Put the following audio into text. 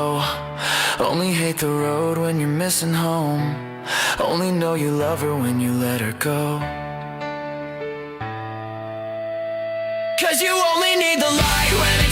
go. Only hate the road when you're missing home. Only know you love her when you let her go. 'Cause you only need the light when